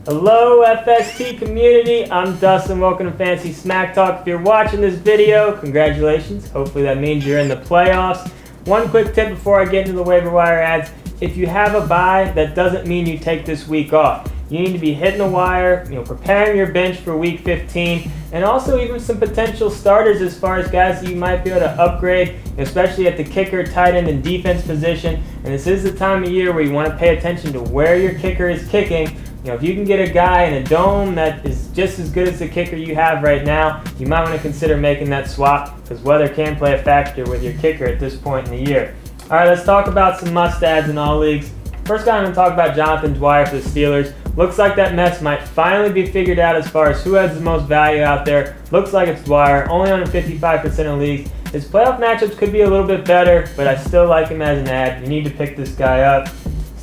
Hello FST community, I'm Dustin, welcome to Fantasy Smack Talk. If you're watching this video, congratulations. Hopefully that means you're in the playoffs. One quick tip before I get into the waiver wire ads. If you have a bye, that doesn't mean you take this week off. You need to be hitting the wire, preparing your bench for week 15, and also even some potential starters as far as guys that you might be able to upgrade, especially at the kicker, tight end, and defense position. And this is the time of year where you want to pay attention to where your kicker is kicking. If you can get a guy in a dome that is just as good as the kicker you have right now, you might want to consider making that swap because weather can play a factor with your kicker at this point in the year. All right, let's talk about some must-adds in all leagues. First guy I'm going to talk about, Jonathan Dwyer for the Steelers. Looks like that mess might finally be figured out as far as who has the most value out there. Looks like it's Dwyer, only on 55% of leagues. His playoff matchups could be a little bit better, but I still like him as an ad. You need to pick this guy up.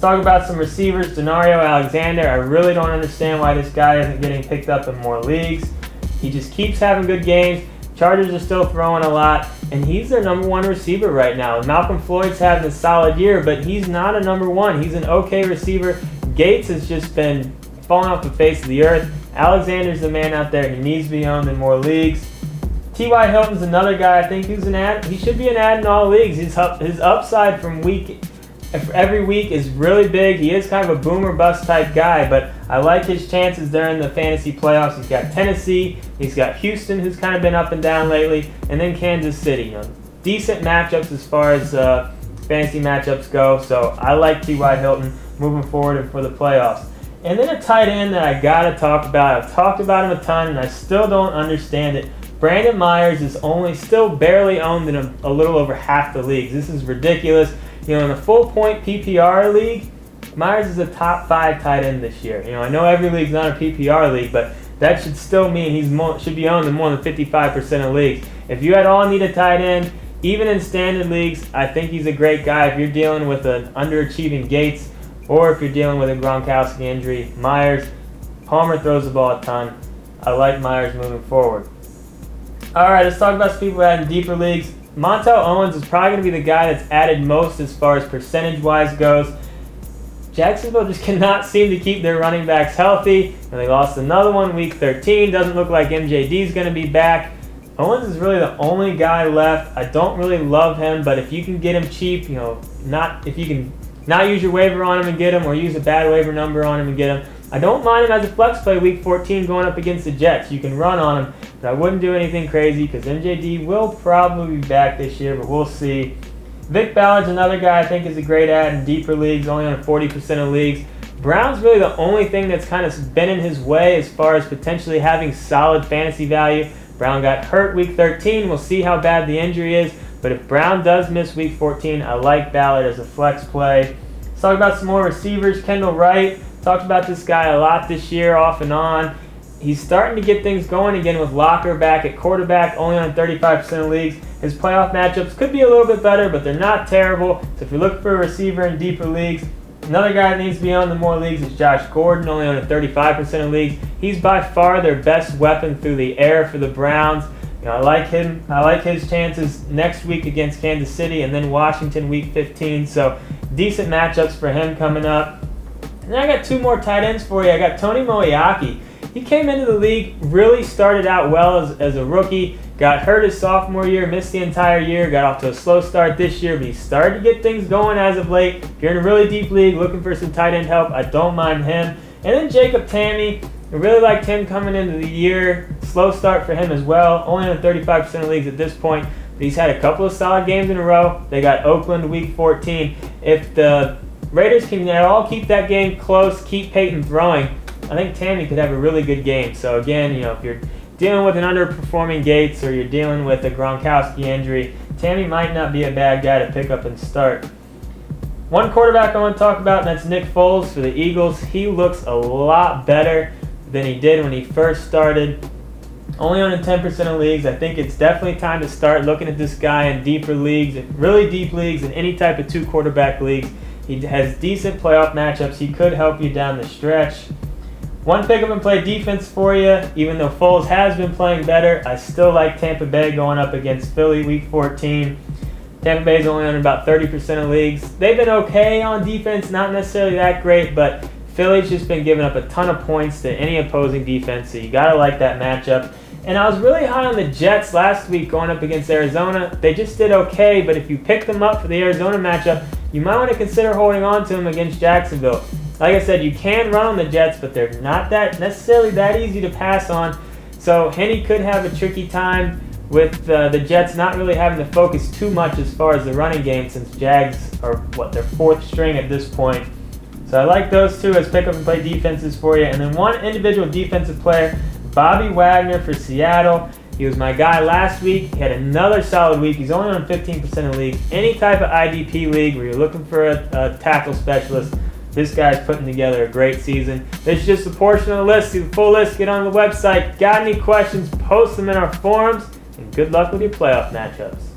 Let's talk about some receivers. Denario Alexander. I really don't understand why this guy isn't getting picked up in more leagues. He just keeps having good games. Chargers are still throwing a lot, and he's their number one receiver right now. Malcolm Floyd's having a solid year, but he's not a number one. He's an okay receiver. Gates has just been falling off the face of the earth. Alexander's the man out there. He needs to be owned in more leagues. T.Y. Hilton's another guy I think who's an ad. He should be an ad in all leagues. His upside from every week is really big. He is kind of a boomer bust type guy, but I like his chances during the fantasy playoffs. He's got Tennessee, he's got Houston, who's kind of been up and down lately, and then Kansas City. Decent matchups as far as fantasy matchups go, so I like T.Y. Hilton moving forward for the playoffs. And then a tight end that I gotta talk about. I've talked about him a ton, and I still don't understand it. Brandon Myers is still barely owned in a little over half the leagues. This is ridiculous. In a full point PPR league, Myers is a top 5 tight end this year. I know every league's not a PPR league, but that should still mean he should be owned in more than 55% of leagues. If you at all need a tight end, even in standard leagues, I think he's a great guy. If you're dealing with an underachieving Gates, or if you're dealing with a Gronkowski injury, Myers. Palmer throws the ball a ton. I like Myers moving forward. All right, let's talk about some people that in deeper leagues. Montel Owens is probably going to be the guy that's added most as far as percentage-wise goes. Jacksonville just cannot seem to keep their running backs healthy, and they lost another one week 13. Doesn't look like MJD is going to be back. Owens is really the only guy left. I don't really love him, but if you can get him cheap, if you can not use your waiver on him and get him, or use a bad waiver number on him and get him, I don't mind him as a flex play week 14 going up against the Jets. You can run on him, but I wouldn't do anything crazy because MJD will probably be back this year, but we'll see. Vic Ballard's another guy I think is a great ad in deeper leagues, only on 40% of leagues. Brown's really the only thing that's kind of been in his way as far as potentially having solid fantasy value. Brown got hurt week 13. We'll see how bad the injury is, but if Brown does miss week 14, I like Ballard as a flex play. Let's talk about some more receivers. Kendall Wright. Talked about this guy a lot this year, off and on. He's starting to get things going again with Locker back at quarterback, only on 35% of leagues. His playoff matchups could be a little bit better, but they're not terrible. So if you're looking for a receiver in deeper leagues, another guy that needs to be on the more leagues is Josh Gordon, only on 35% of leagues. He's by far their best weapon through the air for the Browns. I like him. I like his chances next week against Kansas City and then Washington week 15. So decent matchups for him coming up. And then I got 2 more tight ends for you. I got Tony Moeaki. He came into the league, really started out well as a rookie, got hurt his sophomore year, missed the entire year, got off to a slow start this year, but he started to get things going as of late. If you're in a really deep league looking for some tight end help, I don't mind him. And then Jacob Tamme. I really liked him coming into the year. Slow start for him as well, only on 35% of leagues at this point. But he's had a couple of solid games in a row. They got Oakland week 14. If the Raiders can at all keep that game close, keep Peyton throwing, I think Tamme could have a really good game. So again, if you're dealing with an underperforming Gates or you're dealing with a Gronkowski injury, Tamme might not be a bad guy to pick up and start. One quarterback I want to talk about, and that's Nick Foles for the Eagles. He looks a lot better than he did when he first started. Only on 10% of leagues. I think it's definitely time to start looking at this guy in deeper leagues, really deep leagues, in any type of 2 quarterback leagues. He has decent playoff matchups. He could help you down the stretch. One pick up and play defense for you. Even though Foles has been playing better, I still like Tampa Bay going up against Philly week 14. Tampa Bay is only on about 30% of leagues. They've been okay on defense, not necessarily that great, but Philly's just been giving up a ton of points to any opposing defense, so you got to like that matchup. And I was really high on the Jets last week going up against Arizona. They just did okay, but if you pick them up for the Arizona matchup, you might want to consider holding on to them against Jacksonville. Like I said, you can run on the Jets, but they're not necessarily that easy to pass on. So Henne could have a tricky time with the Jets not really having to focus too much as far as the running game, since Jags are, their fourth string at this point. So I like those two as pick up and play defenses for you. And then one individual defensive player, Bobby Wagner for Seattle. He was my guy last week. He had another solid week. He's only on 15% of the league. Any type of IDP league where you're looking for a tackle specialist, this guy's putting together a great season. This is just a portion of the list. See the full list, get on the website. Got any questions, post them in our forums. And good luck with your playoff matchups.